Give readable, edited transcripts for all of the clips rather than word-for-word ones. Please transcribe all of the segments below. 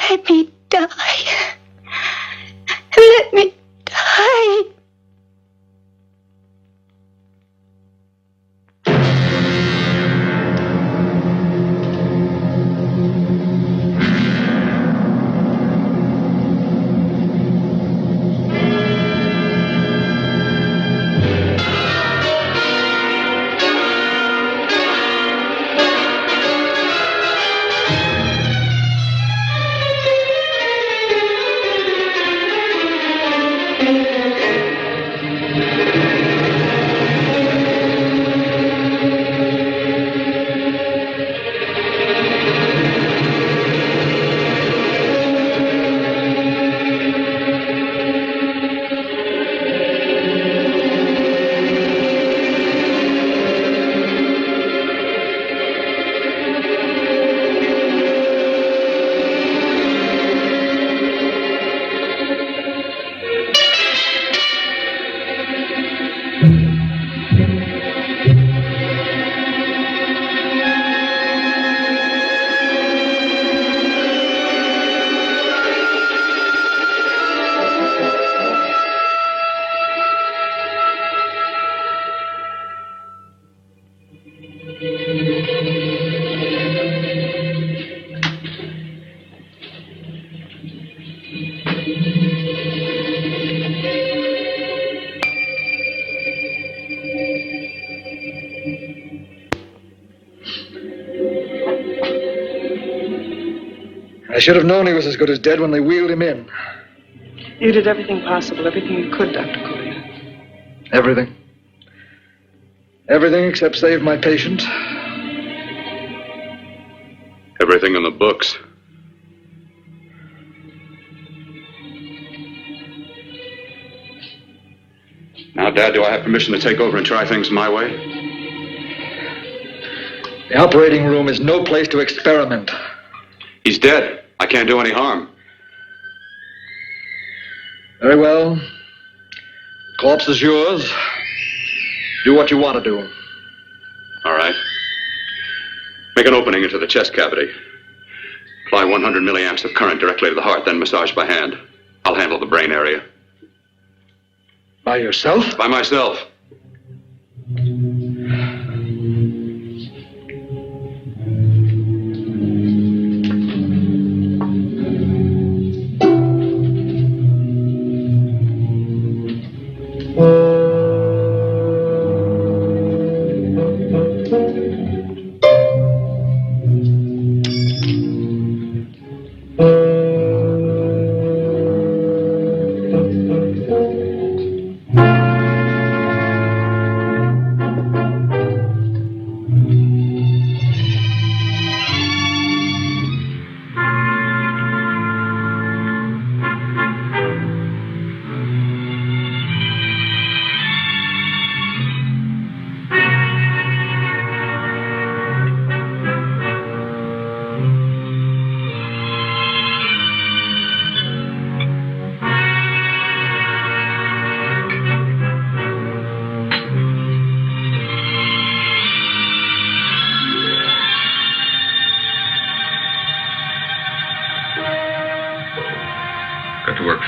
Let me die. Let me die. I should have known he was as good as dead when they wheeled him in. You did everything possible, everything you could, Dr. Cooley. Everything. Everything except save my patient. Everything in the books. Now, Dad, do I have permission to take over and try things my way? The operating room is no place to experiment. He's dead. I can't do any harm. Very well. Corpse is yours. Do what you want to do. All right. Make an opening into the chest cavity. Apply 100 milliamps of current directly to the heart, then massage by hand. I'll handle the brain area. By yourself? By myself.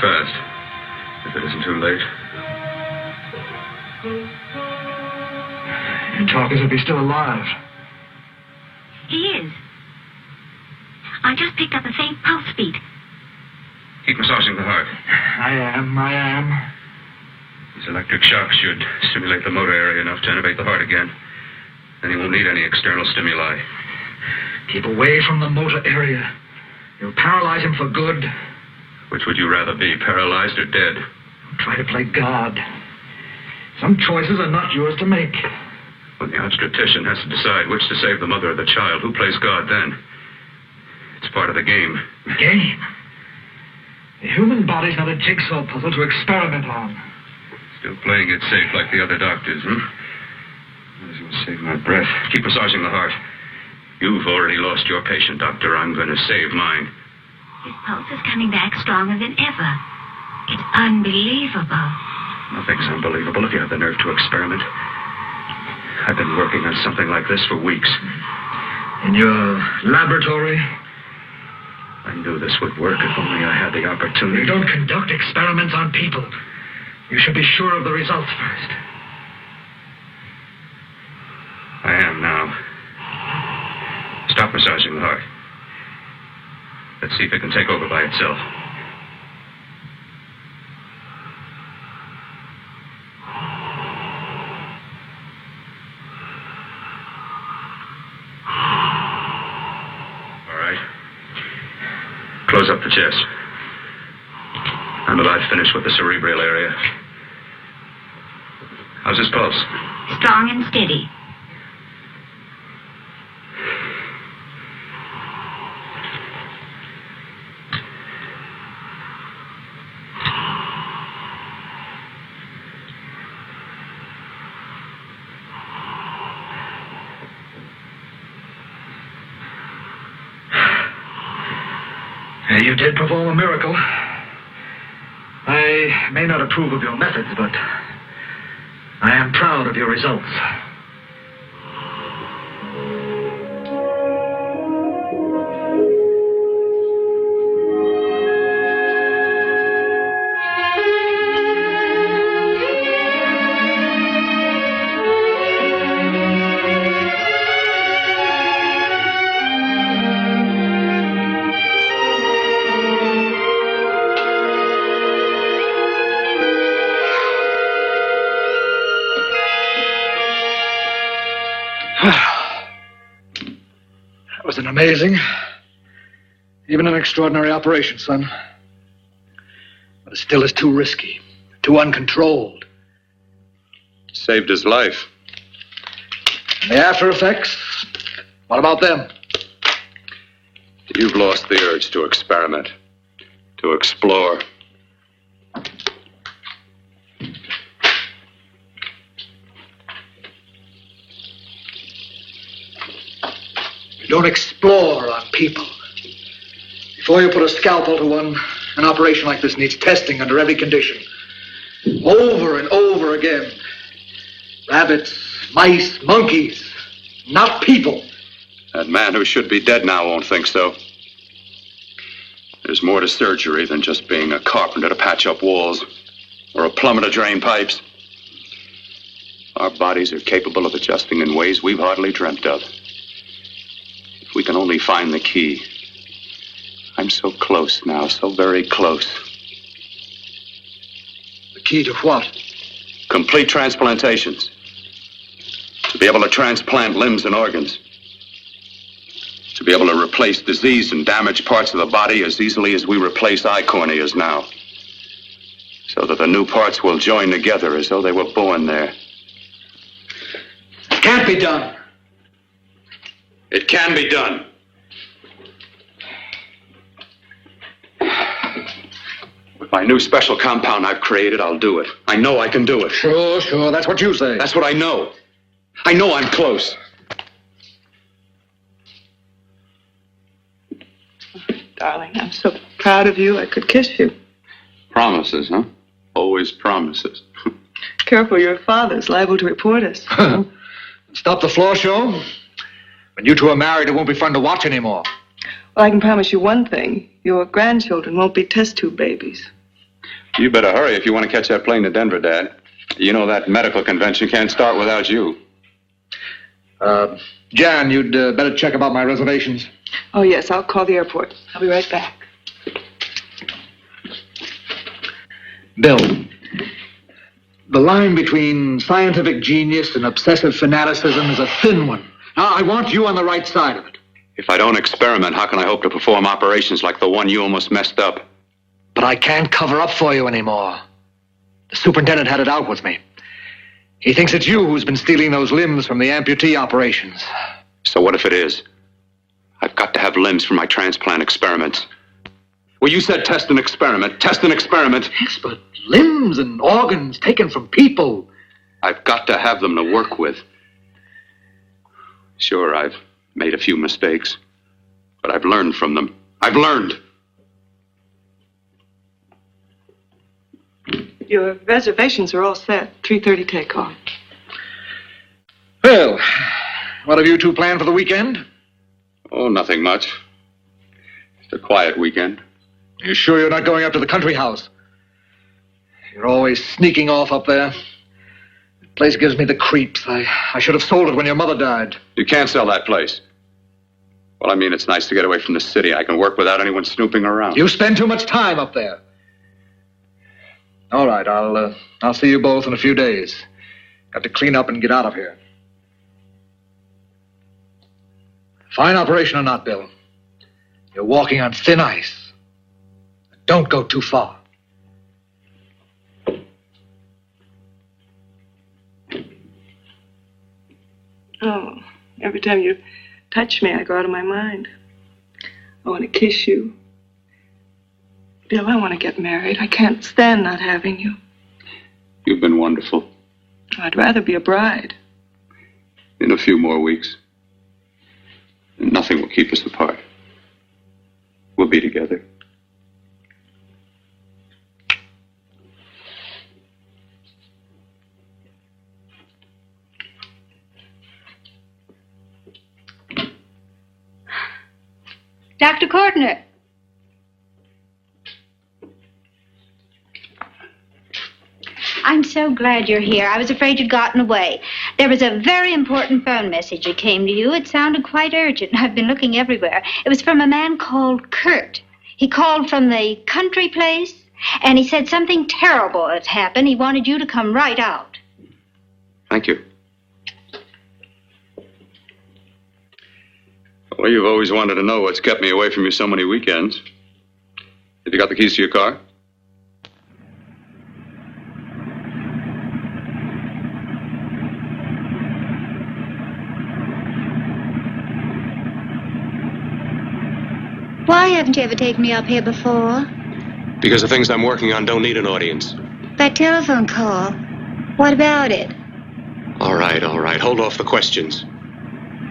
Fast, if it isn't too late. You talk as if he's still alive. He is. I just picked up a faint pulse beat. Keep massaging the heart. I am. These electric shocks should stimulate the motor area enough to innervate the heart again. Then he won't need any external stimuli. Keep away from the motor area. You'll paralyze him for good. Which would you rather be, paralyzed or dead? Try to play God. Some choices are not yours to make. When the obstetrician has to decide which to save the mother or the child, who plays God then? It's part of the game. Game? The human body's not a jigsaw puzzle to experiment on. Still playing it safe like the other doctors, Might as well save my breath. Keep massaging the heart. You've already lost your patient, Doctor. I'm going to save mine. His pulse is coming back stronger than ever. It's unbelievable. Nothing's unbelievable if you have the nerve to experiment. I've been working on something like this for weeks. In your laboratory? I knew this would work if only I had the opportunity. You don't conduct experiments on people. You should be sure of the results first. I am now. Stop massaging the heart. Let's see if it can take over by itself. All right. Close up the chest. I'm about finished with the cerebral area. How's his pulse? Strong and steady. You did perform a miracle. I may not approve of your methods, but I am proud of your results. That was an amazing, even an extraordinary operation, son. But it still is too risky, too uncontrolled. Saved his life. And the after effects, what about them? You've lost the urge to experiment, to explore. You don't explore on people. Before you put a scalpel to one, an operation like this needs testing under every condition. Over and over again. Rabbits, mice, monkeys, not people. That man who should be dead now won't think so. There's more to surgery than just being a carpenter to patch up walls or a plumber to drain pipes. Our bodies are capable of adjusting in ways we've hardly dreamt of. If we can only find the key. I'm so close now, so very close. The key to what? Complete transplantations. To be able to transplant limbs and organs. To be able to replace diseased and damaged parts of the body as easily as we replace eye corneas now. So that the new parts will join together as though they were born there. It can't be done. It can be done. With my new special compound I've created, I'll do it. I know I can do it. Sure, that's what you say. That's what I know. I know I'm close. Darling, I'm so proud of you, I could kiss you. Promises, huh? Always promises. Careful, your father's liable to report us. Stop the floor show. When you two are married, it won't be fun to watch anymore. Well, I can promise you one thing. Your grandchildren won't be test tube babies. You better hurry if you want to catch that plane to Denver, Dad. You know that medical convention can't start without you. Jan, you'd better check about my reservations. Oh, yes, I'll call the airport. I'll be right back. Bill, the line between scientific genius and obsessive fanaticism is a thin one. Now, I want you on the right side of it. If I don't experiment, how can I hope to perform operations like the one you almost messed up? But I can't cover up for you anymore. The superintendent had it out with me. He thinks it's you who's been stealing those limbs from the amputee operations. So what if it is? I've got to have limbs for my transplant experiments. Well, you said test and experiment. Test and experiment. Yes, but limbs and organs taken from people. I've got to have them to work with. Sure, I've made a few mistakes, but I've learned from them. I've learned. Your reservations are all set. 3:30 takeoff. Well, what have you two planned for the weekend? Oh, nothing much. It's a quiet weekend. Are you sure you're not going up to the country house? You're always sneaking off up there. The place gives me the creeps. I should have sold it when your mother died. You can't sell that place. Well, I mean, it's nice to get away from the city. I can work without anyone snooping around. You spend too much time up there. All right, I'll see you both in a few days. Got to clean up and get out of here. Fine operation or not, Bill. You're walking on thin ice. Don't go too far. Oh, every time you touch me, I go out of my mind. I want to kiss you. Bill, I want to get married. I can't stand not having you. You've been wonderful. I'd rather be a bride. In a few more weeks, nothing will keep us apart. We'll be together. Dr. Cortner. I'm so glad you're here. I was afraid you'd gotten away. There was a very important phone message that came to you. It sounded quite urgent. I've been looking everywhere. It was from a man called Kurt. He called from the country place, and he said something terrible had happened. He wanted you to come right out. Thank you. Well, you've always wanted to know what's kept me away from you so many weekends. Have you got the keys to your car? Why haven't you ever taken me up here before? Because the things I'm working on don't need an audience. That telephone call. What about it? All right. Hold off the questions.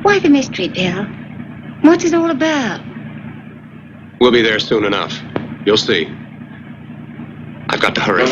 Why the mystery, Bill? What's it all about? We'll be there soon enough. You'll see. I've got to hurry.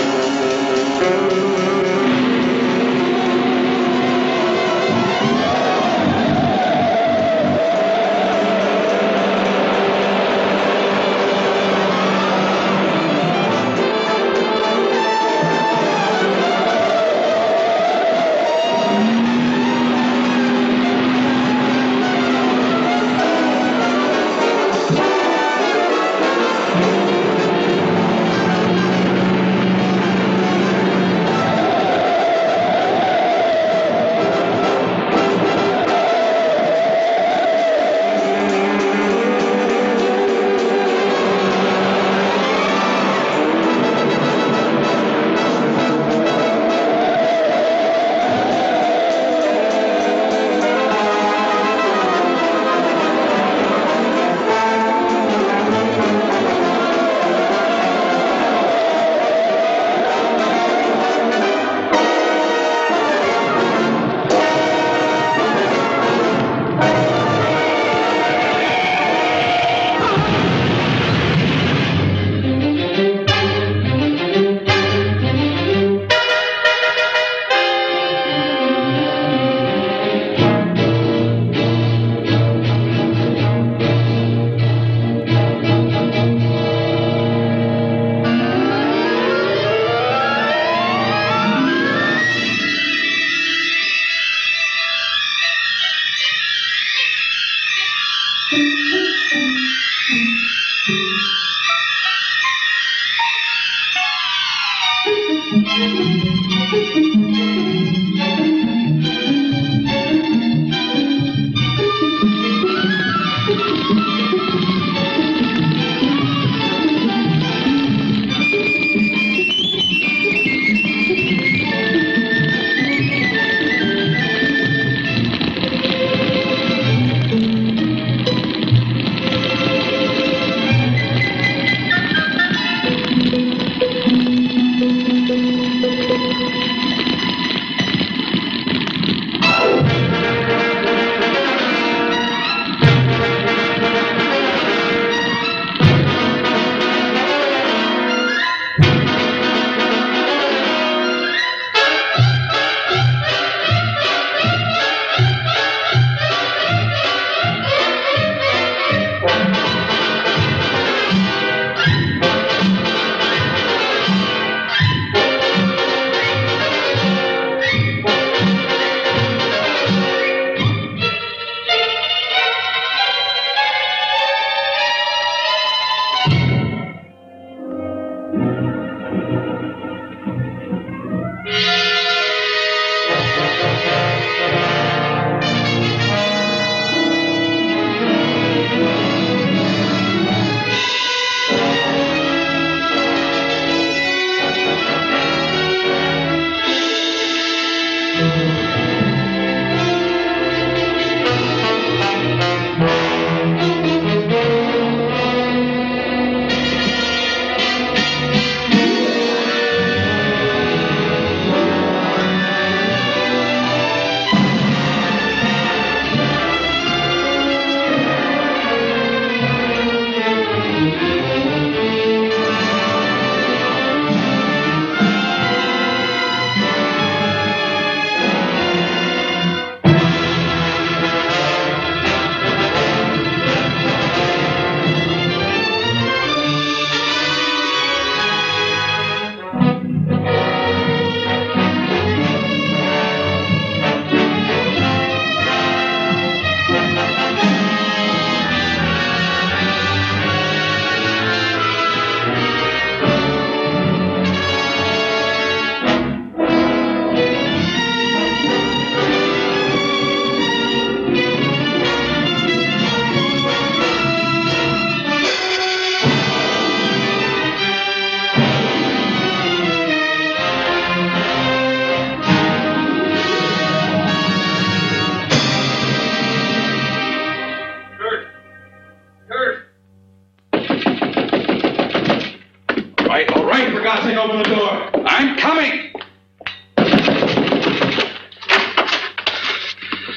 right, all right. For God's sake, open the door. I'm coming.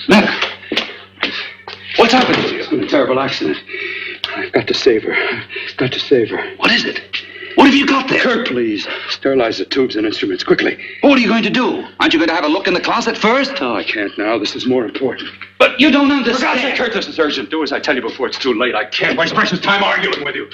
Look. What's happened to you? It's been a terrible accident. I've got to save her. Got to save her. What is it? What have you got there? Kurt, please. Sterilize the tubes and instruments quickly. What are you going to do? Aren't you going to have a look in the closet first? No, I can't now. This is more important. But you don't For God's understand. sake, Kurt, this is urgent. Do as I tell you before it's too late. I can't waste precious time arguing with you.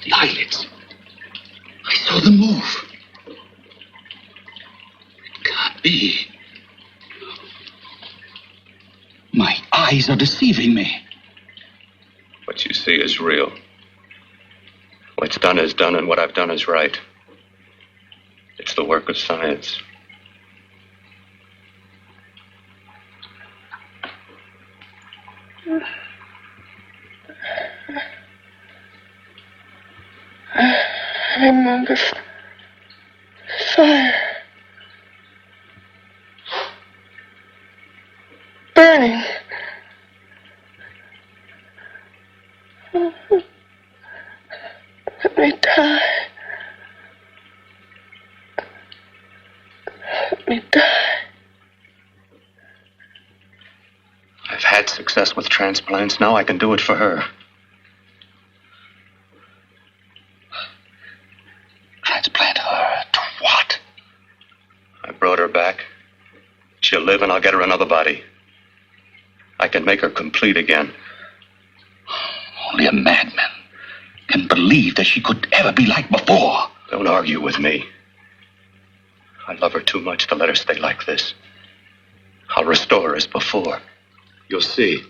The eyelids. I saw them move. It can't be. My eyes are deceiving me. What you see is real. What's done is done, and what I've done is right. It's the work of science. I remember fire. Burning. Let me die. Let me die. I've had success with transplants. Now I can do it for her. Transplant her to what? I brought her back. She'll live, and I'll get her another body. I can make her complete again. Only a madman can believe that she could ever be like before. Don't argue with me. I love her too much to let her stay like this. I'll restore her as before. You'll see.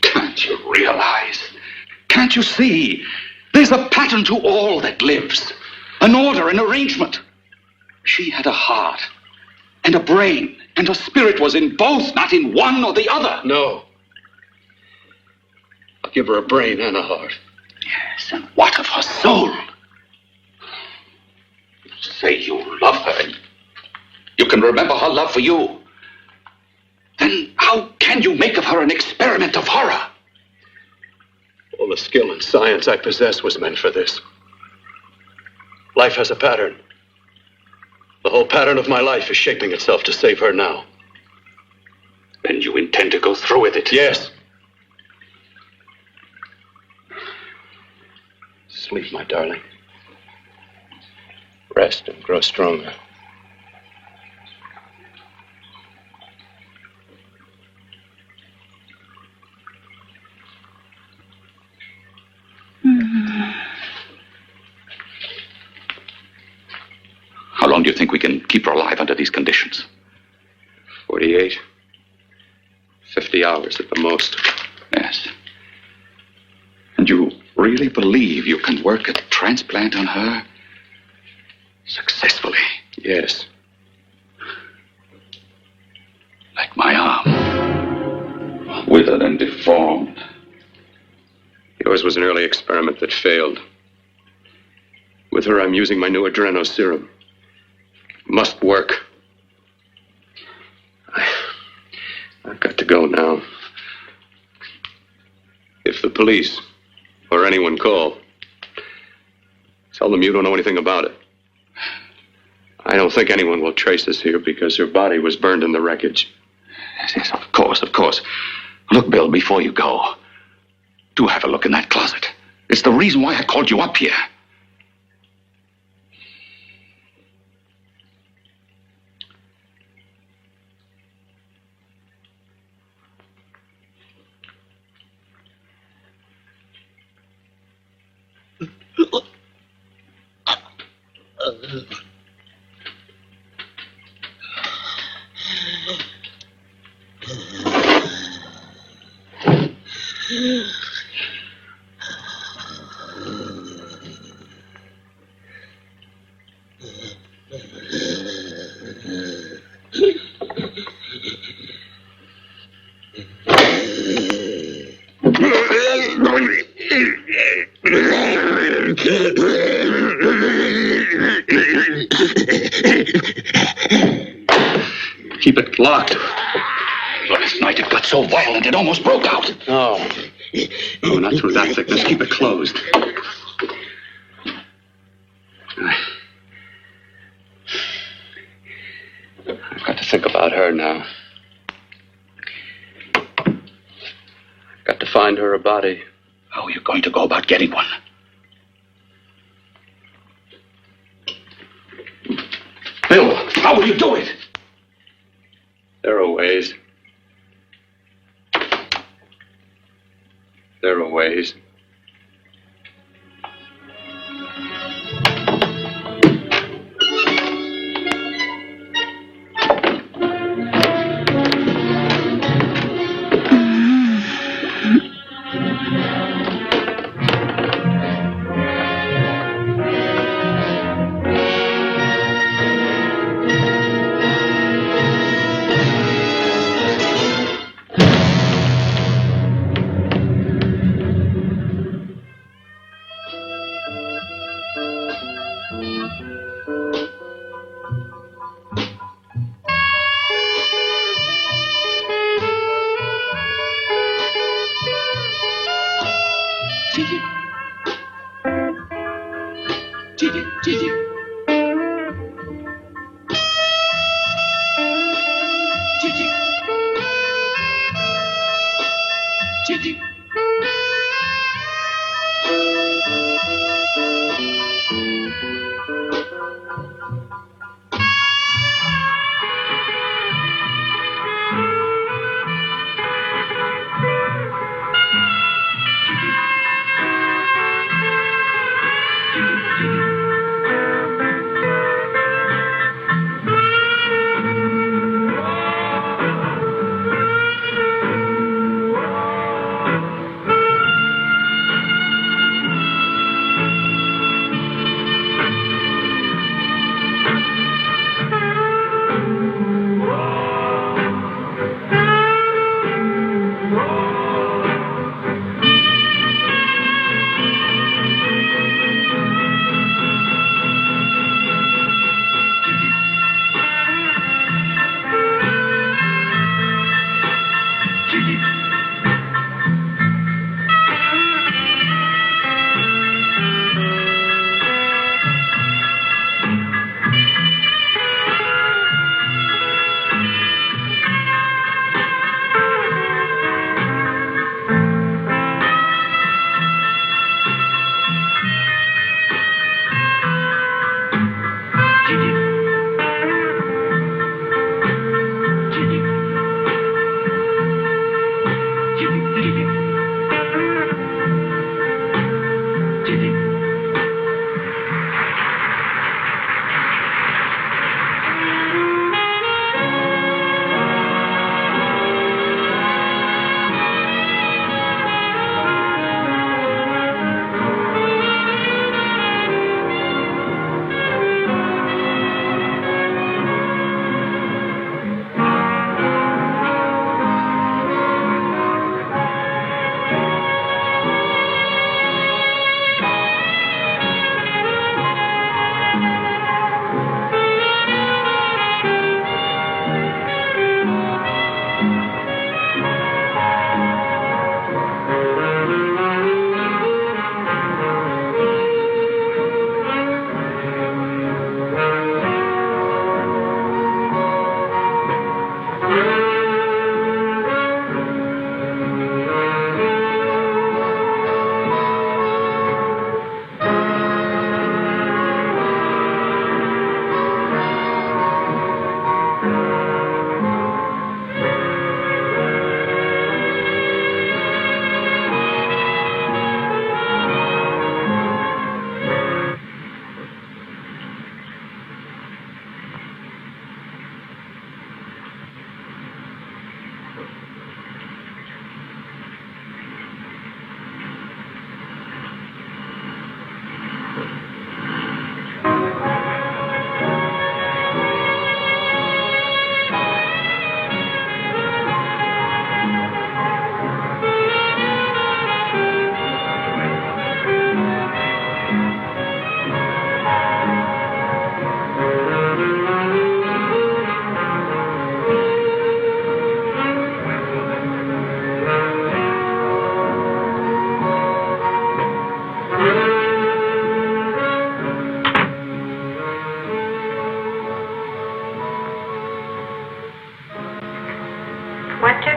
Can't you realize? Can't you see? There's a pattern to all that lives. An order, an arrangement. She had a heart and a brain, and her spirit was in both, not in one or the other. No. I'll give her a brain and a heart. Yes, and what of her soul? You say you love her. You can remember her love for you. Then how can you make of her an experiment of horror? All the skill and science I possess was meant for this. Life has a pattern. The whole pattern of my life is shaping itself to save her now. Then you intend to go through with it? Yes. Sleep, my darling. Rest and grow stronger. long do you think we can keep her alive under these conditions? 48. 50 hours at the most. Yes. And you really believe you can work a transplant on her? Successfully? Yes. Like my arm. Withered and deformed. Yours was an early experiment that failed. With her, I'm using my new adreno serum. Must work. I've got to go now. If the police or anyone call, tell them you don't know anything about it. I don't think anyone will trace us here because her body was burned in the wreckage. Yes, of course, of course. Look, Bill, before you go, do have a look in that closet. It's the reason why I called you up here. Keep it locked. Last night it got so violent it almost broke out. No, not through that thickness. Keep it closed. I've got to think about her now. I've got to find her a body. How are you going to go about getting one? Bill, how will you do it? There are ways. There are ways.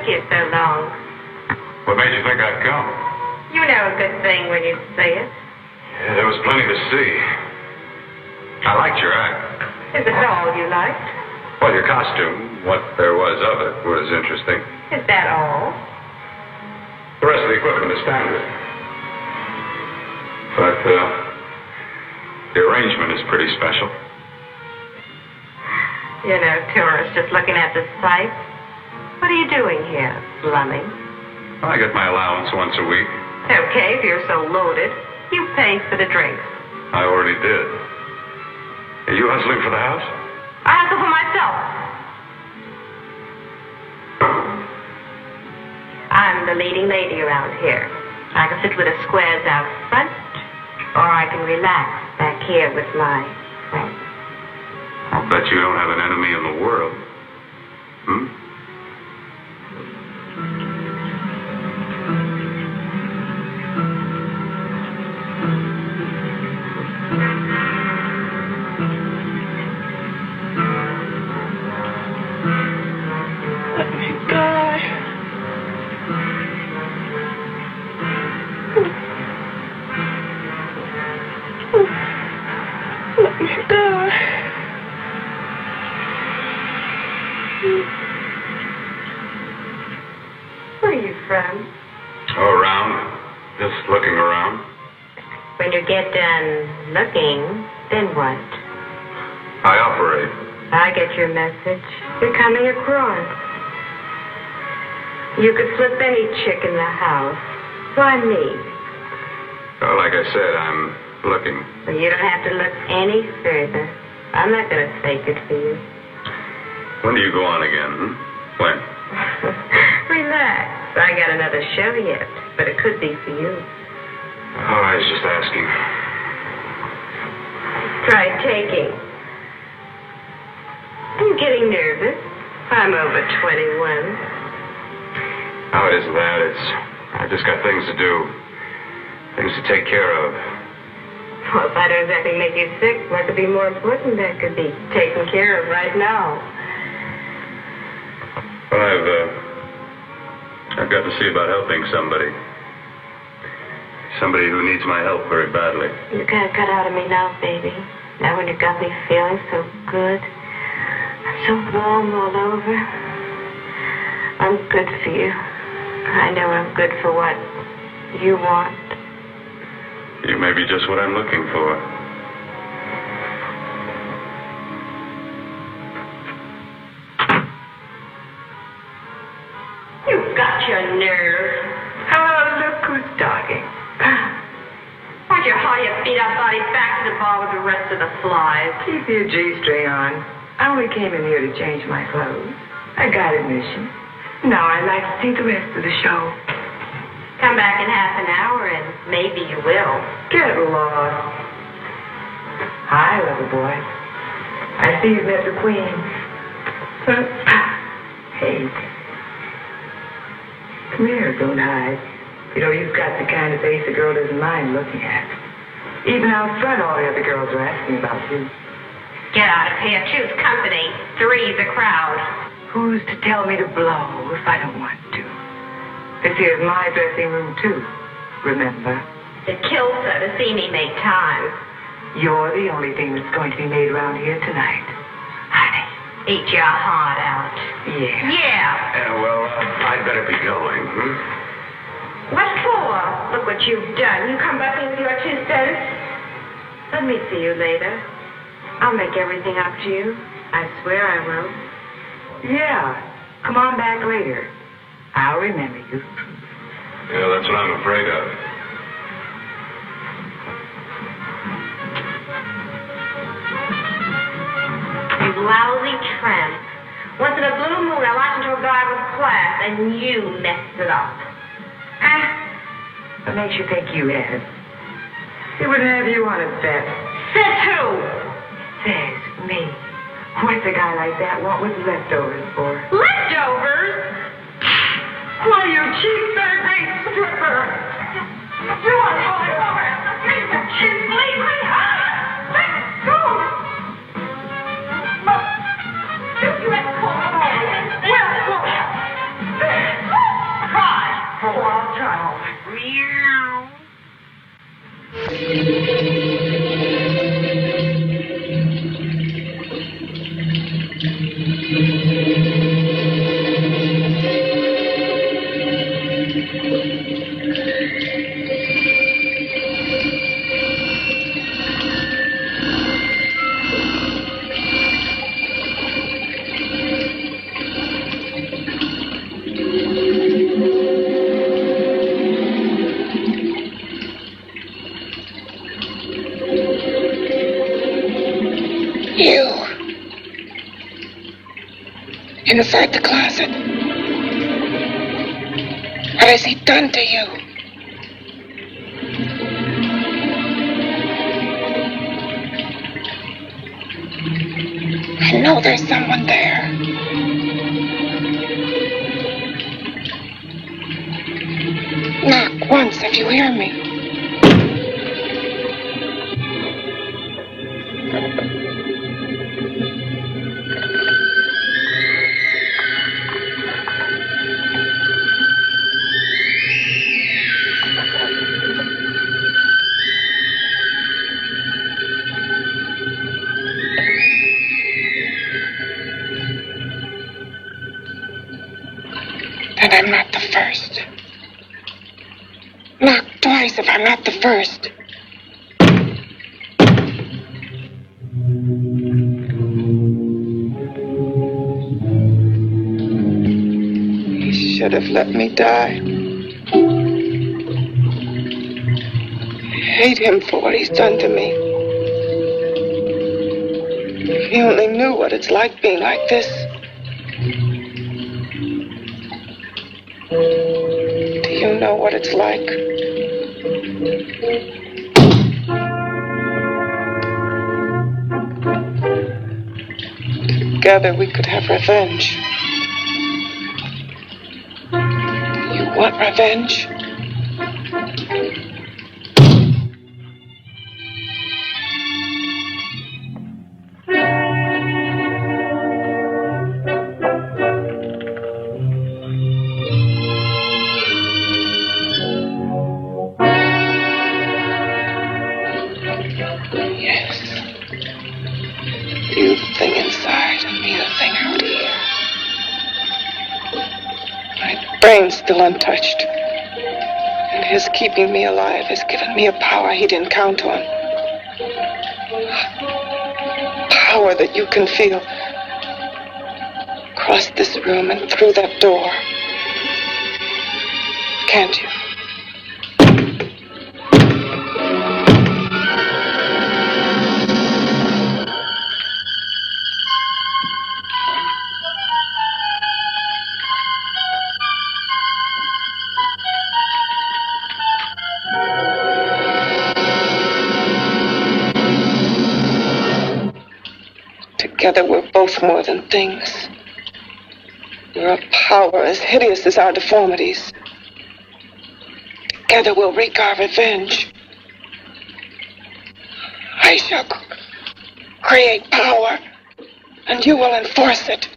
took you so long? What made you think I'd come? You know a good thing when you see it. Yeah, there was plenty to see. I liked your act. Is it all you liked? Well, your costume, what there was of it, was interesting. Is that all? The rest of the equipment is standard. But, the arrangement is pretty special. You know, tourists just looking at the sights. What are you doing here, slumming? I get my allowance once a week. Okay, if you're so loaded, you pay for the drinks. I already did. Are you hustling for the house? I hustle for myself. I'm the leading lady around here. I can sit with the squares out front, or I can relax back here with my friends. I'll bet you don't have an enemy in the world. Hmm? Let me die. Let me die. Where are you from? Oh, around. Just looking around. When you get done looking, then what? I operate. I get your message. You're coming across. You could flip any chick in the house. Why me? Oh, like I said, I'm looking. Well, you don't have to look any further. I'm not going to fake it for you. When do you go on again? When? Relax. I got another show yet, but it could be for you. Oh, I was just asking. Try taking. I'm getting nervous. I'm over 21. Oh, it isn't that. I just got things to do. Things to take care of. Well, if I don't exactly make you sick, what could be more important that could be taken care of right now? Well, I've got to see about helping somebody. Somebody who needs my help very badly. You can't cut out of me now, baby. Now when you got me feeling so good. I'm so warm all over. I'm good for you. I know I'm good for what you want. You may be just what I'm looking for. You've got your nerve. Oh, look who's talking. Why'd you haul your beat-up body back to the bar with the rest of the flies? Keep your G-string on. I only came in here to change my clothes. I got admission. Now I'd like to see the rest of the show. Come back in half an hour and maybe you will. Get lost. Hi, lover boy. I see you've met the queen. Hey. Come here, don't hide. You know, you've got the kind of face a girl doesn't mind looking at. Even out front, all the other girls are asking about you. Get out of here. Choose company. Three's a crowd. Who's to tell me to blow if I don't want to? This here's my dressing room, too. Remember? It kills her to see me make time. You're the only thing that's going to be made around here tonight. Honey. Eat your heart out. Yeah. Yeah. Well, I'd better be going. What for? Look what you've done. You come back in with your 2 cents. Let me see you later. I'll make everything up to you. I swear I will. Yeah. Come on back later. I'll remember you. Yeah, that's what I'm afraid of. You lousy tramp. Once in a blue moon, I walked into a bar with class, and you messed it up. What makes you think you had? He wouldn't have you on a bet. Says who? Says me. What's a guy like that want with leftovers for? Leftovers? Why, you cheap third-rate stripper! You are going over me, you cheap leaving! Let go! You had called. Well, Meow. You. Inside the closet. What has he done to you? I know there's someone there. Knock once if you hear me. Then I'm not the first. Knock twice if I'm not the first. He should have let me die. I hate him for what he's done to me. If he only knew what it's like being like this. Do you know what it's like? Together we could have revenge. You want revenge? You the thing inside and me the thing out here. My brain's still untouched. And his keeping me alive has given me a power he didn't count on. Power that you can feel. Across this room and through that door. Can't you? Together we're both more than things. We're a power as hideous as our deformities. Together we'll wreak our revenge. I shall create power, and you will enforce it.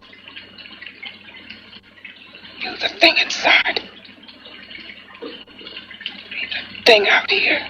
You the thing inside. Me the thing out here.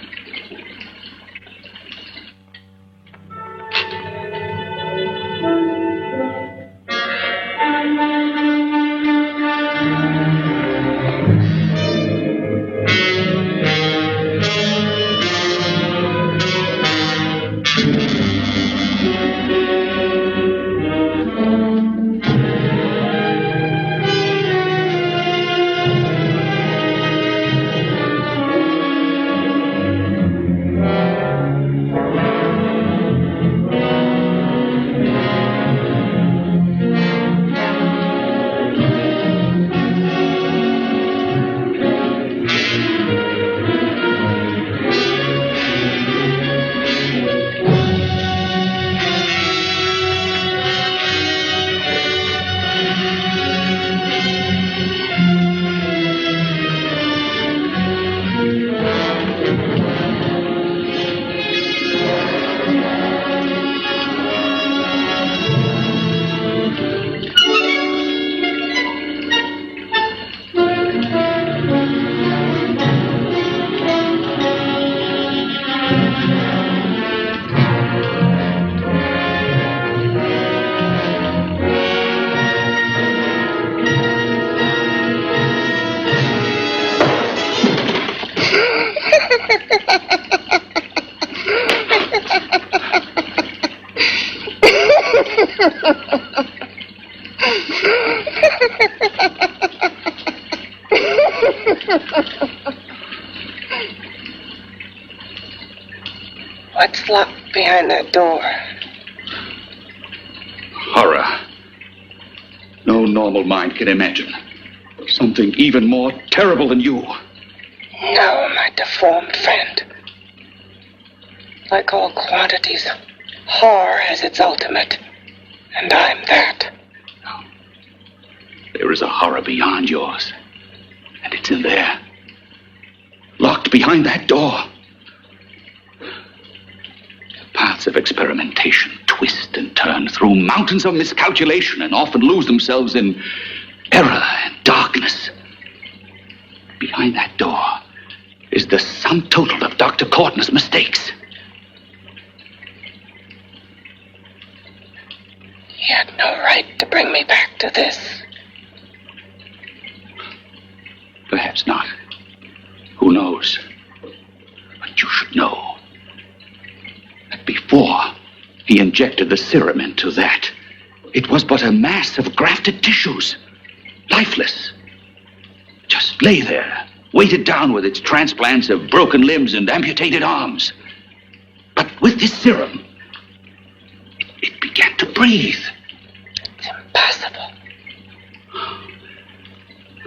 behind that door. Horror. No normal mind can imagine something even more terrible than you. No, my deformed friend. Like all quantities, horror has its ultimate, and I'm that. There is a horror beyond yours, and it's in there, locked behind that door. The paths of experimentation twist and turn through mountains of miscalculation and often lose themselves in error and darkness. Behind that door is the sum total of Dr. Cortner's mistakes. He had no right to bring me back to this. Perhaps not. Who knows? But you should know that before he injected the serum into that, it was but a mass of grafted tissues, lifeless. Just lay there, weighted down with its transplants of broken limbs and amputated arms. But with this serum, it began to breathe. It's impossible.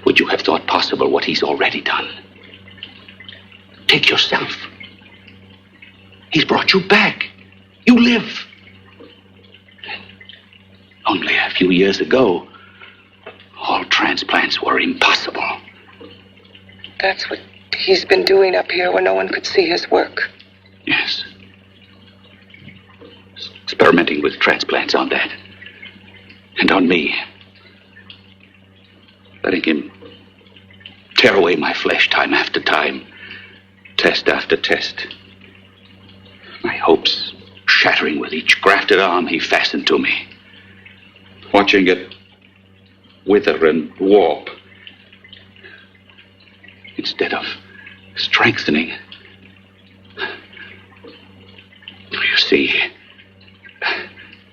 Would you have thought possible what he's already done? Take yourself. He's brought you back. You live. Only a few years ago, all transplants were impossible. That's what he's been doing up here where no one could see his work. Yes. Experimenting with transplants on that. And on me. Letting him tear away my flesh time after time, test after test. My hopes shattering with each grafted arm he fastened to me. Watching it wither and warp. Instead of strengthening. You see,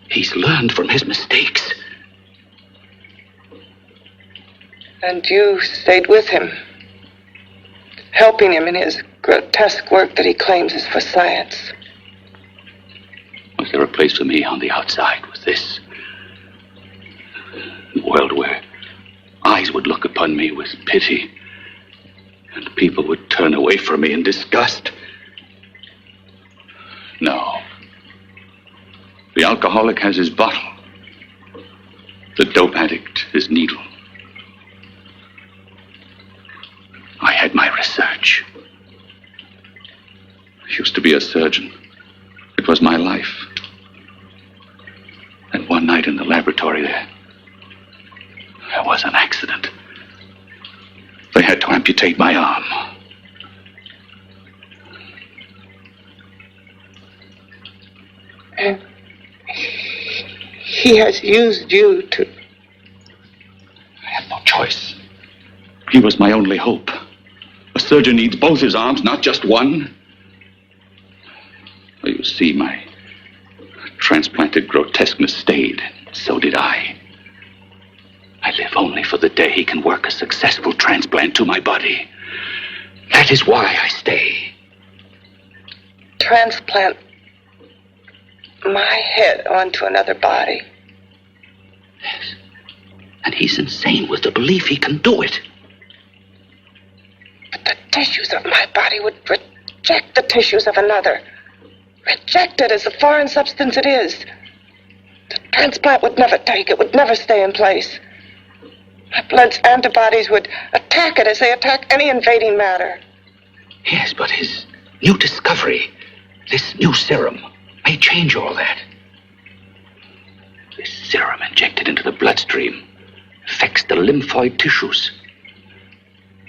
he's learned from his mistakes. And you stayed with him, helping him in his grotesque work that he claims is for science. Was there a place for me on the outside with this? A world where eyes would look upon me with pity and people would turn away from me in disgust? No. The alcoholic has his bottle. The dope addict his needle. I had my research. I used to be a surgeon. It was my life. And one night in the laboratory there was an accident. They had to amputate my arm. And he has used you to... I had no choice. He was my only hope. A surgeon needs both his arms, not just one. You see, my transplanted grotesqueness stayed. So did I. I live only for the day he can work a successful transplant to my body. That is why I stay. Transplant my head onto another body. Yes. And he's insane with the belief he can do it. But the tissues of my body would reject the tissues of another. Reject it as the foreign substance it is. The transplant would never take it, would never stay in place. My blood's antibodies would attack it as they attack any invading matter. Yes, but his new discovery, this new serum, may change all that. This serum injected into the bloodstream affects the lymphoid tissues.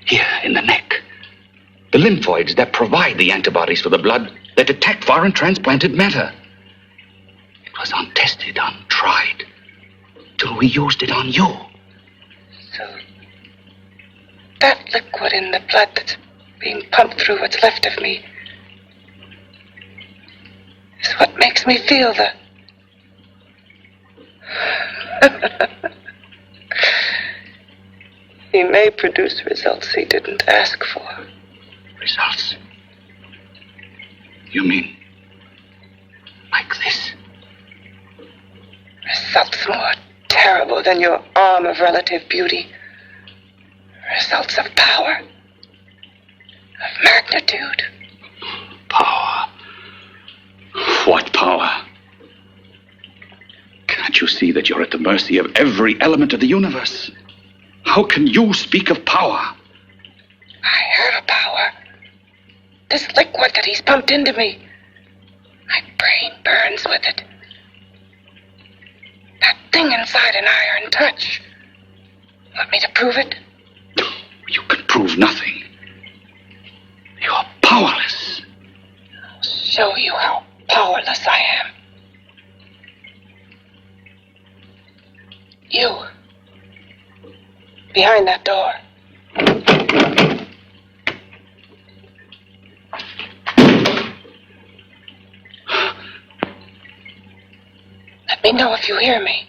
Here in the neck. The lymphoids that provide the antibodies for the blood that detect foreign transplanted matter. It was untested, untried, till we used it on you. So that liquid in the blood that's being pumped through what's left of me is what makes me feel the... He may produce results he didn't ask for. Results? You mean my Results more terrible than your arm of relative beauty. Results of power. Of magnitude. Power. What power? Can't you see that you're at the mercy of every element of the universe? How can you speak of power? I have a power. This liquid that he's pumped into me. My brain burns with it. That thing inside an iron touch. Want me to prove it? You can prove nothing. You're powerless. I'll show you how powerless I am. You. Behind that door. Let me know if you hear me.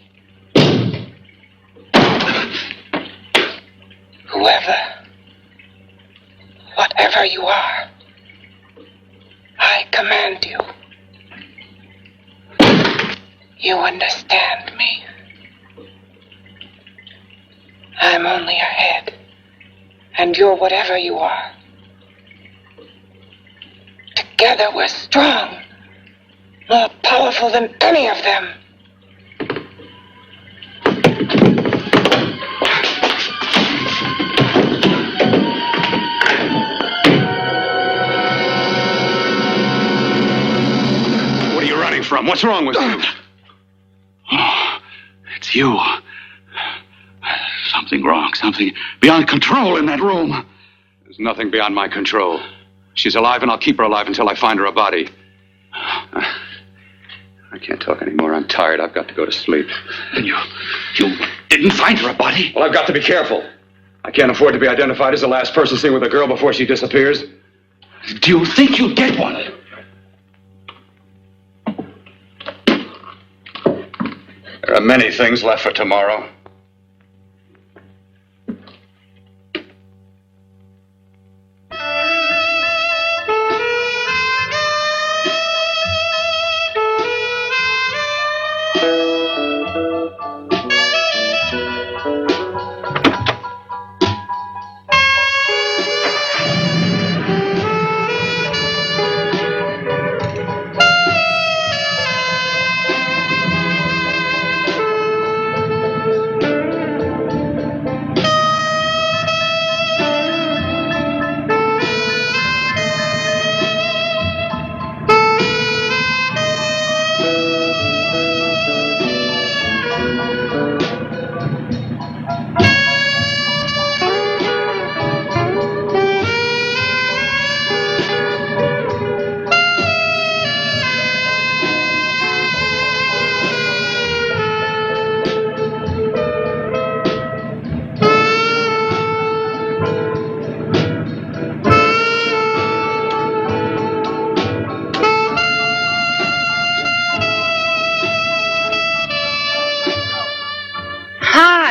Whoever, whatever you are, I command you. You understand me. I'm only a head, and you're whatever you are. Together we're strong, more powerful than any of them. What are you running from? What's wrong with you? Oh, it's you. Something wrong, something beyond control in that room. There's nothing beyond my control. She's alive, and I'll keep her alive until I find her a body. I can't talk anymore. I'm tired. I've got to go to sleep. And you didn't find her a body? Well, I've got to be careful. I can't afford to be identified as the last person seen with a girl before she disappears. Do you think you'll get one? There are many things left for tomorrow.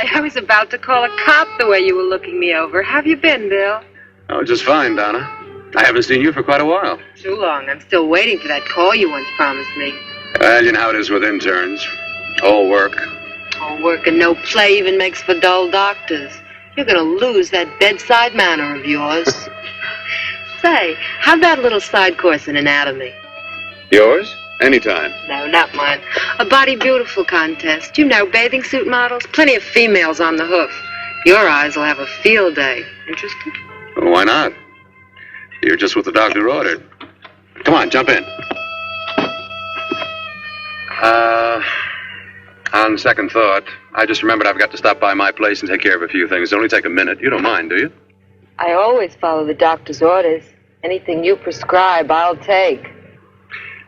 I was about to call a cop the way you were looking me over. How have you been, Bill? Oh, just fine, Donna. I haven't seen you for quite a while. Too long. I'm still waiting for that call you once promised me. Well, you know how it is with interns. All work. All work and no play even makes for dull doctors. You're going to lose that bedside manner of yours. Say, how'd that little side course in anatomy? Yours? Anytime. No, not mine. A body beautiful contest. You know, bathing suit models. Plenty of females on the hoof. Your eyes will have a field day. Interested? Well, why not? You're just what the doctor ordered. Come on, jump in. On second thought, I just remembered I've got to stop by my place and take care of a few things. It'll only take a minute. You don't mind, do you? I always follow the doctor's orders. Anything you prescribe, I'll take.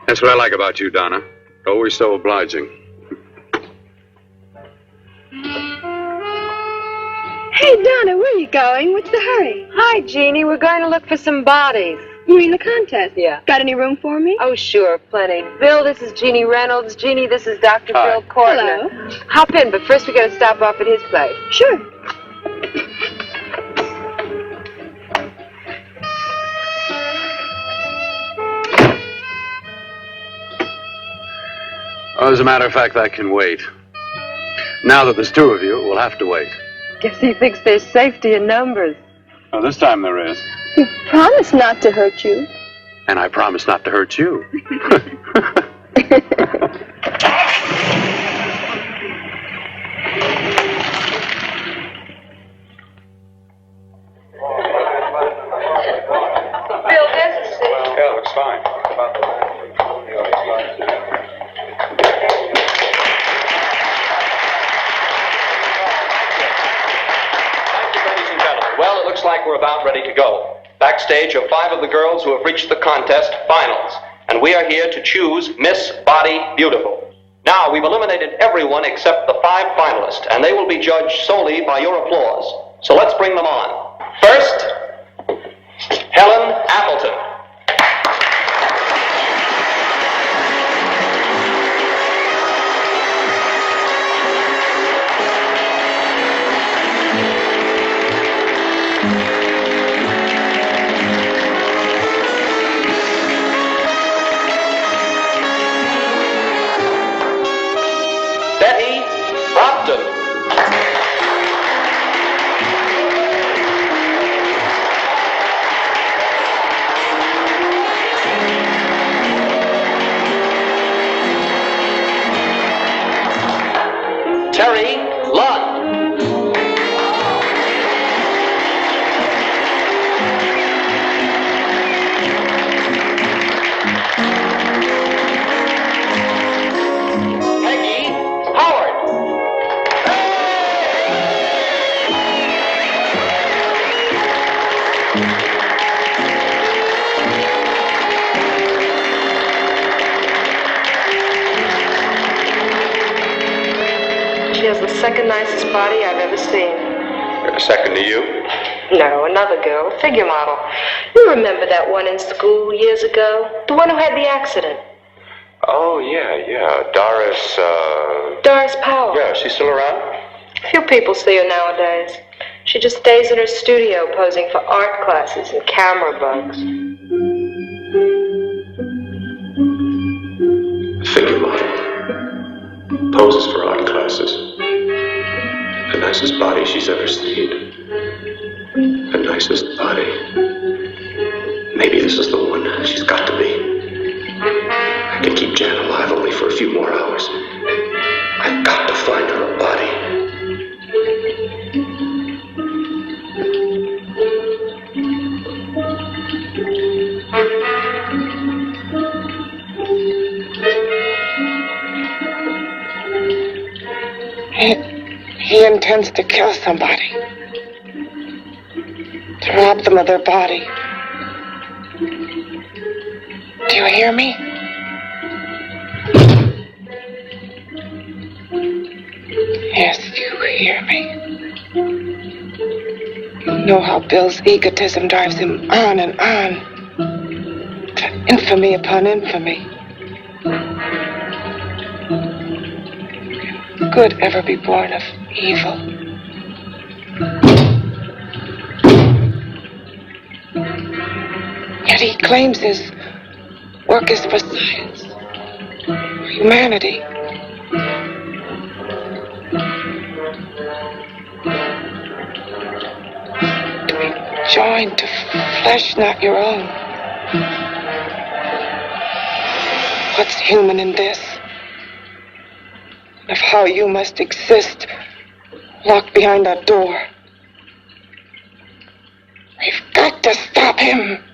That's what I like about you, Donna. Always so obliging. Hey, Donna, where are you going? What's the hurry? Hi, Jeannie. We're going to look for some bodies. You mean the contest? Yeah. Got any room for me? Oh, sure, plenty. Bill, this is Jeannie Reynolds. Jeannie, this is Dr. Hi. Bill Cortner. Hello. Hop in, but first we got to stop off at his place. Sure. Oh, as a matter of fact, that can wait. Now that there's two of you, we'll have to wait. Guess he thinks there's safety in numbers. Well, this time there is. He promised not to hurt you. And I promise not to hurt you. Bill, there's a seat. Yeah, looks fine. Well, it looks like we're about ready to go. Backstage are 5 of the girls who have reached the contest finals, and we are here to choose Miss Body Beautiful. Now, we've eliminated everyone except the 5 finalists, and they will be judged solely by your applause. So let's bring them on. First, Helen Appleton. Terry Lund. Peggy Howard. She has the second nicest body I've ever seen. Second to you? No, another girl, a figure model. You remember that one in school years ago? The one who had the accident. Oh, yeah. Doris Powell. Yeah, she's still around? Few people see her nowadays. She just stays in her studio posing for art classes and camera bugs. Figure model. Poses for art classes. The nicest body she's ever seen. The nicest body. Maybe this is the one. She's got to be. I can keep Jan alive only for a few more hours. I've got to find her a body. He intends to kill somebody. To rob them of their body. Do you hear me? Yes, you hear me. You know how Bill's egotism drives him on and on. To infamy upon infamy. Can good ever be born of evil? Yet he claims his work is for science, for humanity. To be joined to flesh not your own. What's human in this? Of how you must exist, locked behind that door. We've got to stop him.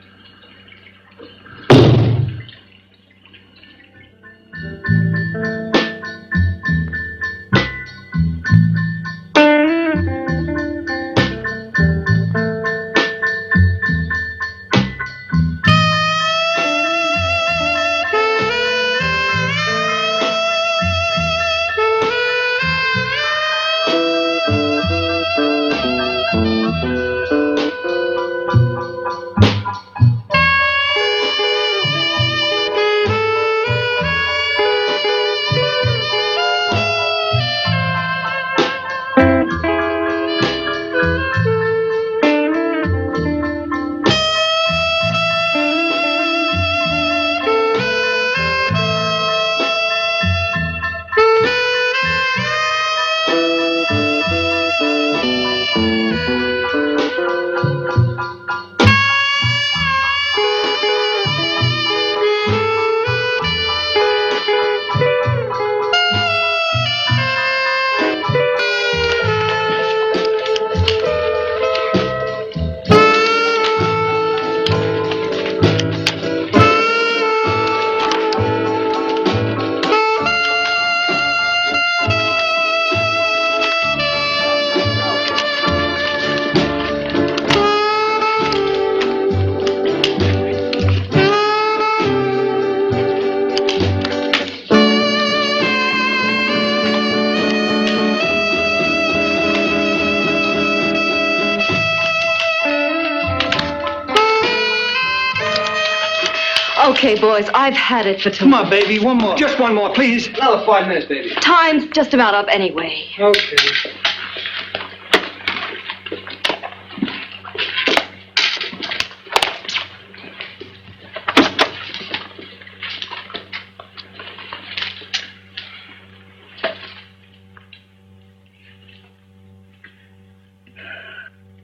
Okay, boys, I've had it for tonight. Come on, baby, one more. Just one more, please. Another 5 minutes, baby. Time's just about up anyway. Okay.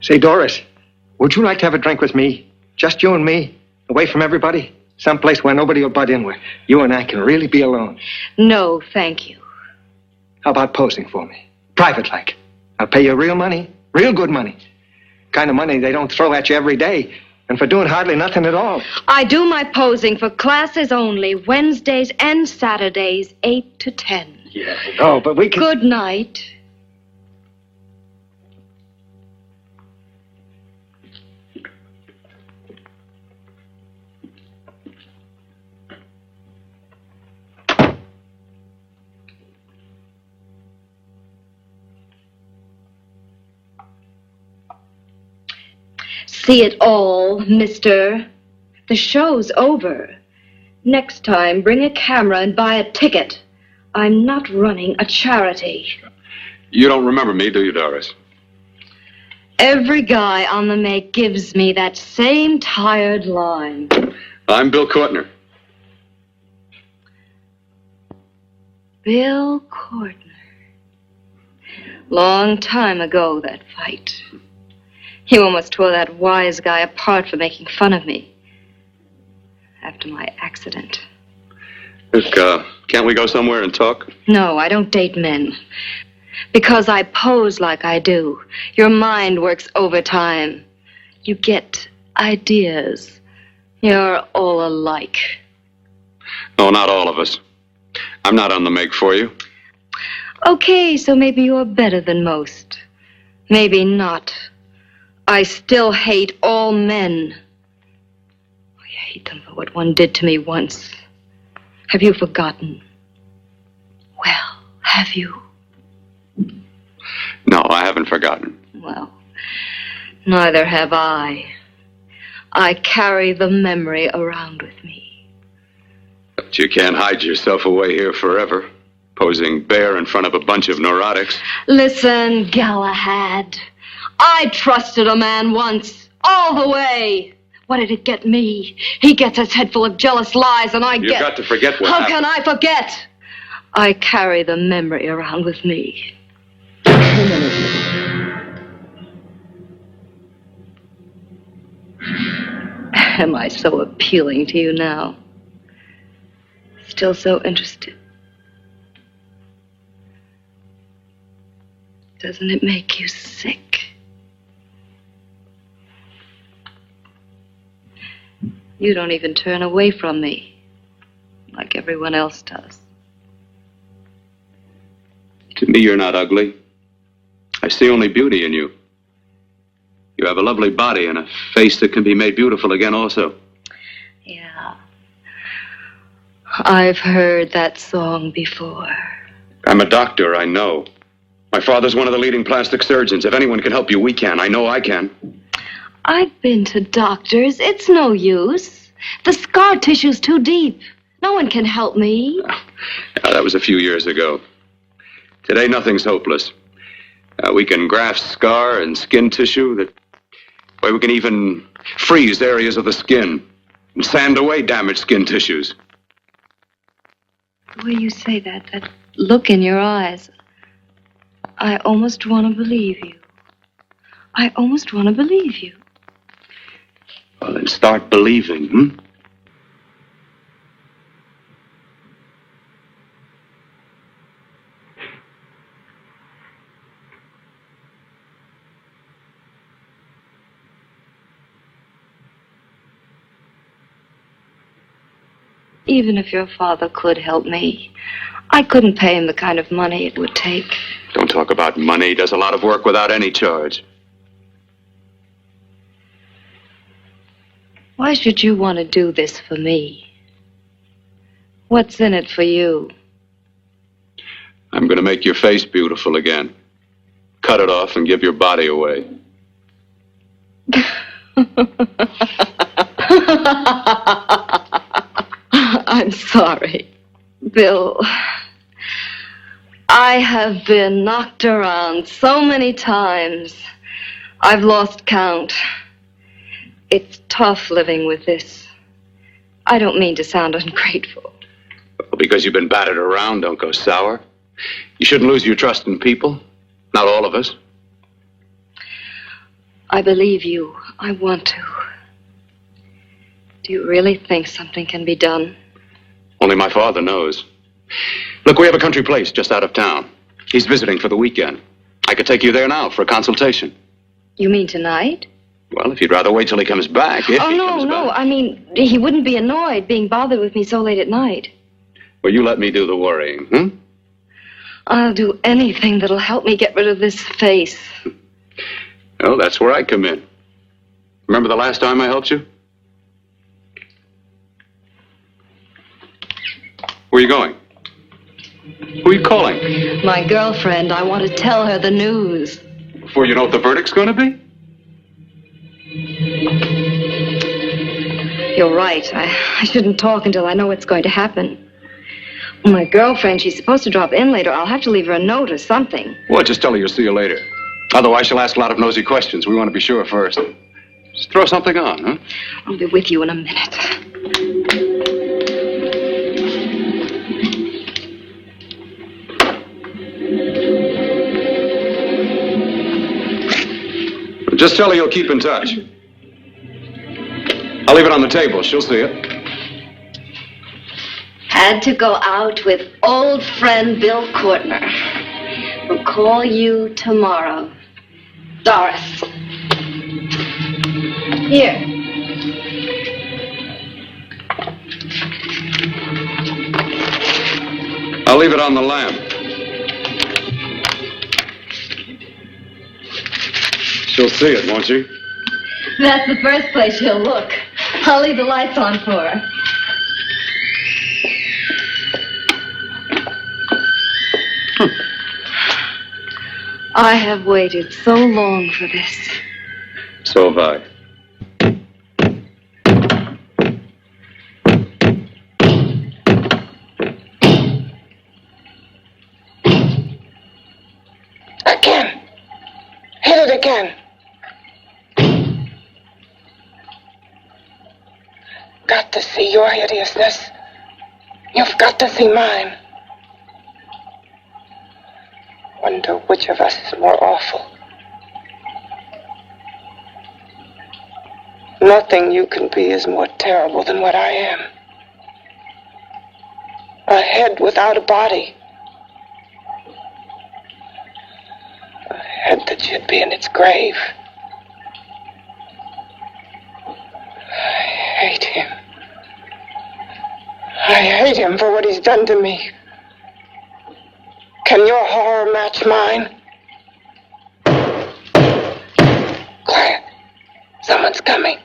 Say, Doris, would you like to have a drink with me? Just you and me, away from everybody? Someplace where nobody will butt in, where you and I can really be alone. No, thank you. How about posing for me? Private-like. I'll pay you real money, real good money. Kind of money they don't throw at you every day, and for doing hardly nothing at all. I do my posing for classes only, Wednesdays and Saturdays, 8 to 10. Yeah, I know, but we can... Good night. See it all, mister. The show's over. Next time, bring a camera and buy a ticket. I'm not running a charity. You don't remember me, do you, Doris? Every guy on the make gives me that same tired line. I'm Bill Cortner. Bill Cortner. Long time ago, that fight. You almost tore that wise guy apart for making fun of me. After my accident. Look, can't we go somewhere and talk? No, I don't date men. Because I pose like I do. Your mind works overtime. You get ideas. You're all alike. No, not all of us. I'm not on the make for you. Okay, so maybe you're better than most. Maybe not. I still hate all men. I hate them for what one did to me once. Have you forgotten? Well, have you? No, I haven't forgotten. Well, neither have I. I carry the memory around with me. But you can't hide yourself away here forever, posing bare in front of a bunch of neurotics. Listen, Galahad. I trusted a man once, all the way. What did it get me? He gets his head full of jealous lies, and You've got to forget what How happened. can I forget? I carry the memory around with me. Am I so appealing to you now? Still so interested? Doesn't it make you sick? You don't even turn away from me, like everyone else does. To me, you're not ugly. I see only beauty in you. You have a lovely body and a face that can be made beautiful again also. Yeah. I've heard that song before. I'm a doctor, I know. My father's one of the leading plastic surgeons. If anyone can help you, we can. I know I can. I've been to doctors. It's no use. The scar tissue's too deep. No one can help me. Yeah, that was a few years ago. Today, nothing's hopeless. We can graft scar and skin tissue. That way we can even freeze areas of the skin and sand away damaged skin tissues. The way you say that look in your eyes, I almost want to believe you. I almost want to believe you. Well, then start believing, hmm? Even if your father could help me, I couldn't pay him the kind of money it would take. Don't talk about money. He does a lot of work without any charge. Why should you want to do this for me? What's in it for you? I'm going to make your face beautiful again. Cut it off and give your body away. I'm sorry. Bill, I have been knocked around so many times. I've lost count. It's tough living with this. I don't mean to sound ungrateful. Well, because you've been battered around, don't go sour. You shouldn't lose your trust in people. Not all of us. I believe you. I want to. Do you really think something can be done? Only my father knows. Look, we have a country place just out of town. He's visiting for the weekend. I could take you there now for a consultation. You mean tonight? Well, if you'd rather wait till he comes back, if he comes back. I mean, he wouldn't be annoyed being bothered with me so late at night. Well, you let me do the worrying, hmm? I'll do anything that'll help me get rid of this face. Well, that's where I come in. Remember the last time I helped you? Where are you going? Who are you calling? My girlfriend. I want to tell her the news. Before you know what the verdict's going to be? You're right. I shouldn't talk until I know what's going to happen. My girlfriend, she's supposed to drop in later. I'll have to leave her a note or something. Well, just tell her you'll see you later. Otherwise, she'll ask a lot of nosy questions. We want to be sure first. Just throw something on, huh? I'll be with you in a minute. Just tell her you'll keep in touch. I'll leave it on the table. She'll see it. Had to go out with old friend Bill Cortner. We'll call you tomorrow. Doris. Here. I'll leave it on the lamp. She'll see it, won't she? That's the first place she'll look. I'll leave the lights on for her. I have waited so long for this. So have I. Again. Hit it again. Got to see your hideousness. You've got to see mine. Wonder which of us is more awful. Nothing you can be is more terrible than what I am. A head without a body. A head that should be in its grave. I hate him. I hate him for what he's done to me. Can your horror match mine? Quiet. Someone's coming.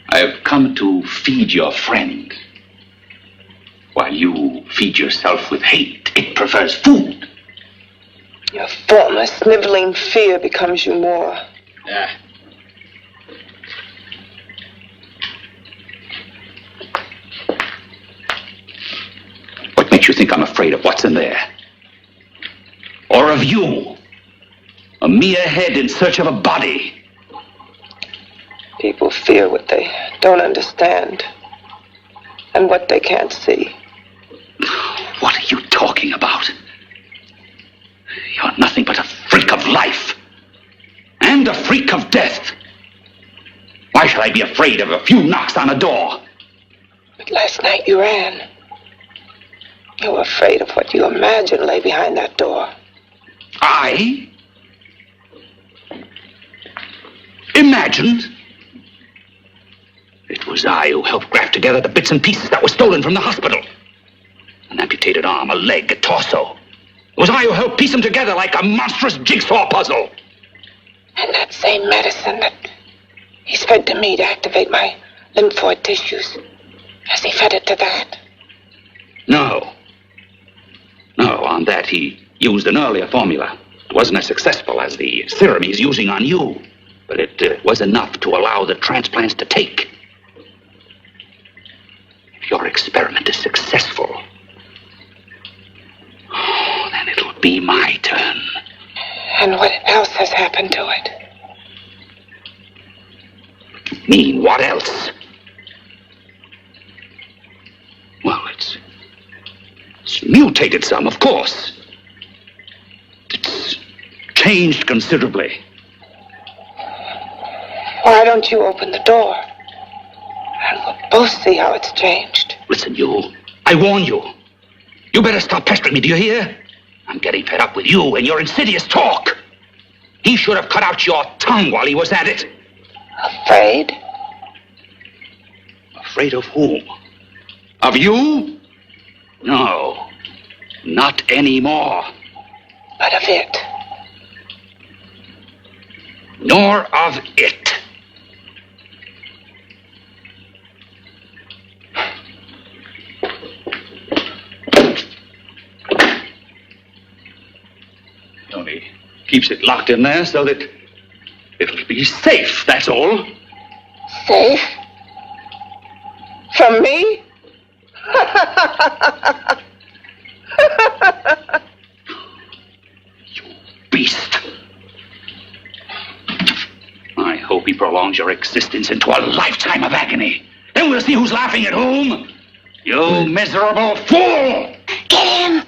I have come to feed your friend. While you feed yourself with hate, it prefers food. Your former sniveling fear becomes you more. Yeah. What makes you think I'm afraid of what's in there? Or of you? A mere head in search of a body. People fear what they don't understand and what they can't see. What are you talking about? You're nothing but a freak of life. And a freak of death. Why should I be afraid of a few knocks on a door? But last night you ran. You were afraid of what you imagined lay behind that door. I? Imagined? It was I who helped graft together the bits and pieces that were stolen from the hospital. An amputated arm, a leg, a torso. It was I who helped piece them together like a monstrous jigsaw puzzle. And that same medicine that He's fed to me to activate my lymphoid tissues. Has he fed it to that? No. No, on that he used an earlier formula. It wasn't as successful as the serum he's using on you, but it was enough to allow the transplants to take. If your experiment is successful, then it'll be my turn. And what else has happened to it? Mean, what else? Well, it's mutated some, of course. It's changed considerably. Why don't you open the door? And we'll both see how it's changed. Listen, you. I warn you. You better stop pestering me, do you hear? I'm getting fed up with you and your insidious talk. He should have cut out your tongue while he was at it. Afraid? Afraid of whom? Of you? No, not anymore. But of it? Nor of it. Only keeps it locked in there so that it'll be safe, that's all. Safe? From me? You beast. I hope he prolongs your existence into a lifetime of agony. Then we'll see who's laughing at whom. You miserable fool! Get him!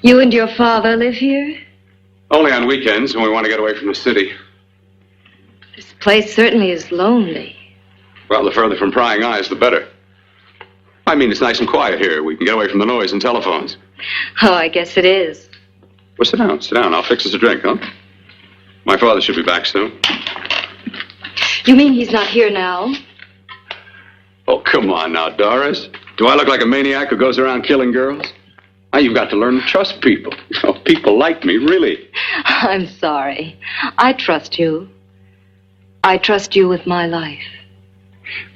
You and your father live here? Only on weekends when we want to get away from the city. This place certainly is lonely. Well, the further from prying eyes, the better. I mean, it's nice and quiet here. We can get away from the noise and telephones. Oh, I guess it is. Well, sit down, sit down. I'll fix us a drink, huh? My father should be back soon. You mean he's not here now? Oh, come on now, Doris. Do I look like a maniac who goes around killing girls? Now, you've got to learn to trust people. Oh, people like me, really. I'm sorry. I trust you. I trust you with my life.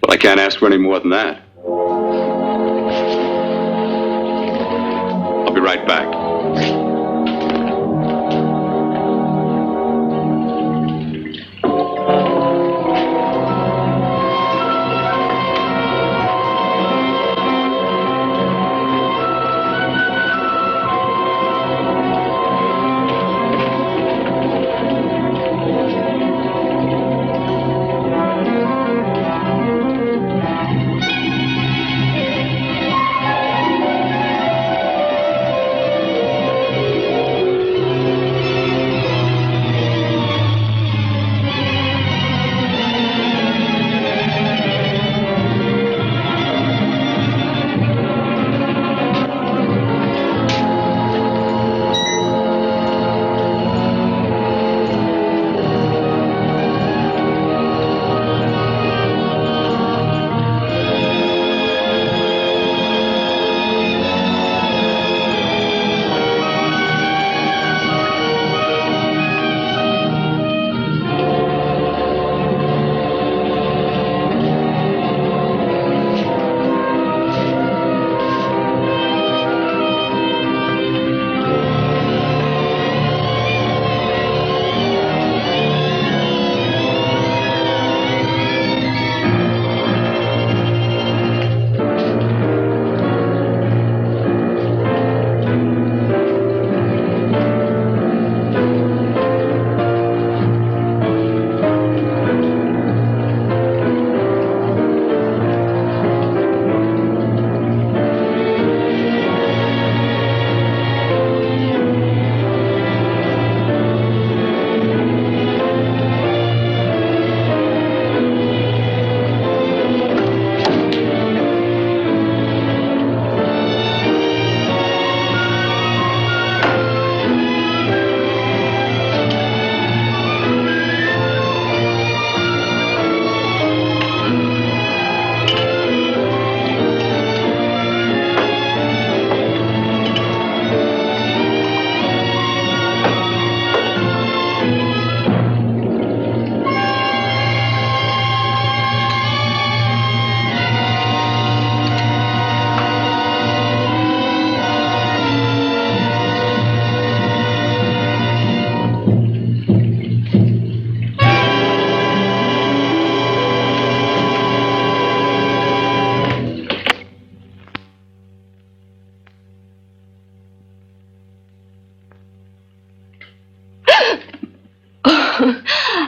Well, I can't ask for any more than that. I'll be right back.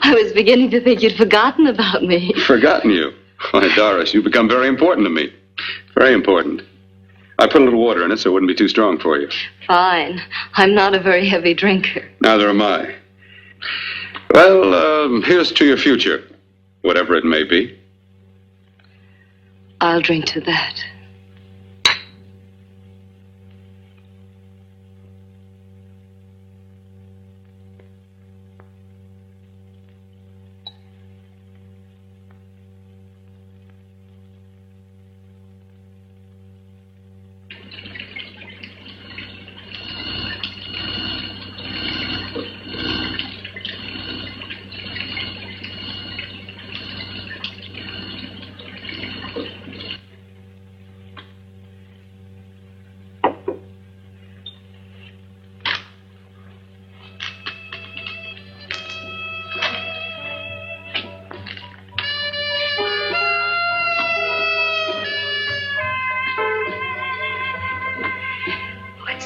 I was beginning to think you'd forgotten about me. Forgotten you? Why, Doris, you've become very important to me. Very important. I put a little water in it so it wouldn't be too strong for you. Fine. I'm not a very heavy drinker. Neither am I. Well, here's to your future, whatever it may be. I'll drink to that.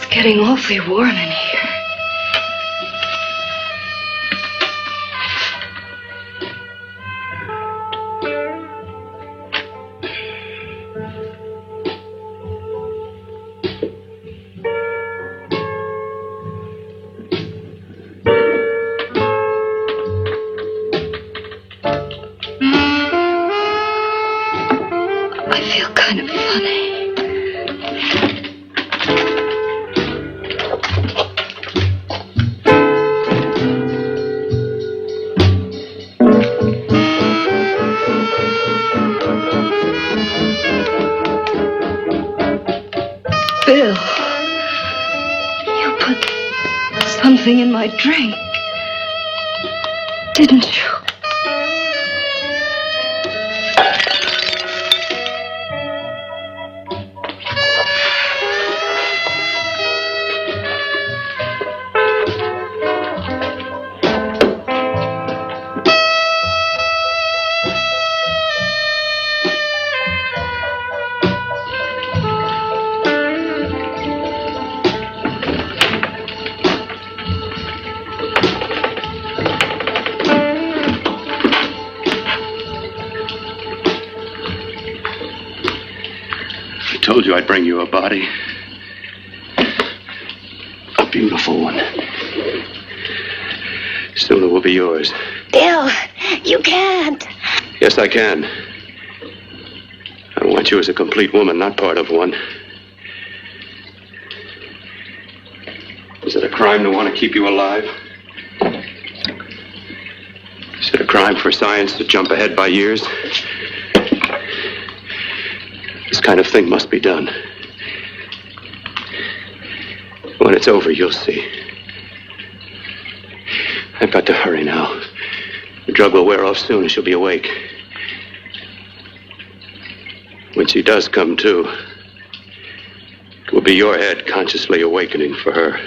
Getting awfully warm in here. I feel kind of funny. something in my drink. Didn't you? I told you I'd bring you a body. A beautiful one. Soon it will be yours. Bill, you can't. Yes, I can. I want you as a complete woman, not part of one. Is it a crime to want to keep you alive? Is it a crime for science to jump ahead by years? This kind of thing must be done. When it's over, you'll see. I've got to hurry now. The drug will wear off soon and she'll be awake. When she does come to, it will be your head consciously awakening for her.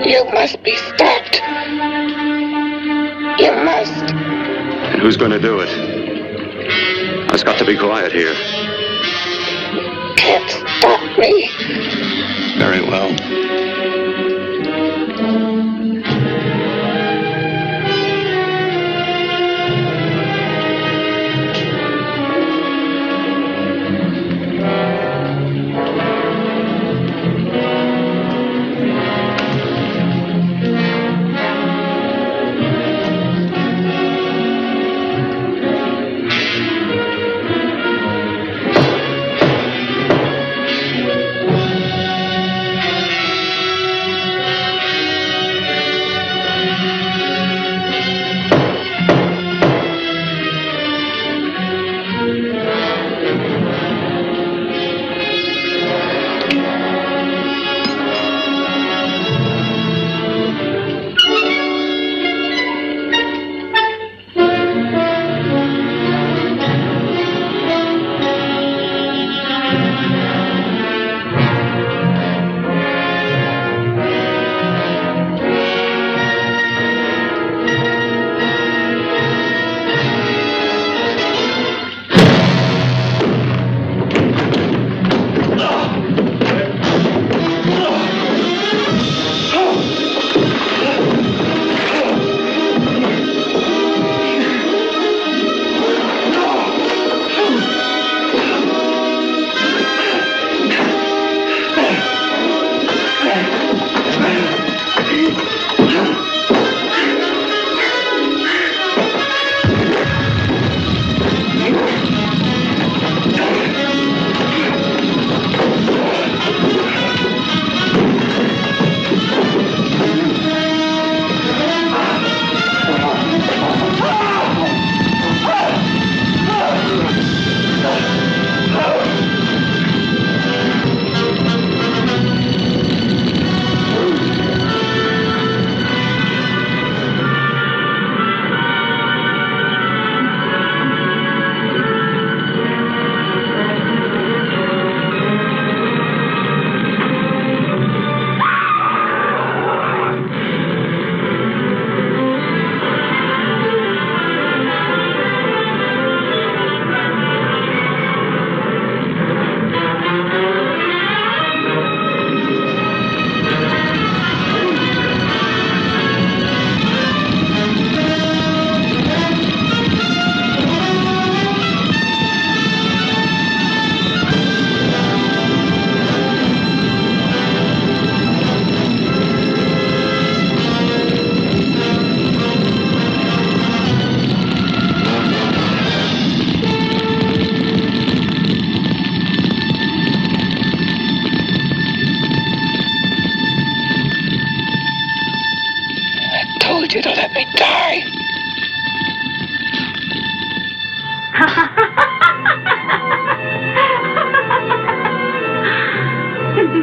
You must be stopped. You must. And who's going to do it? It's got to be quiet here. Can't stop me. Very well.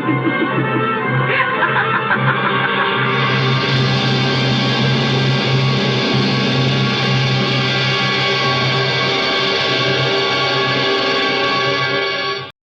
Rex.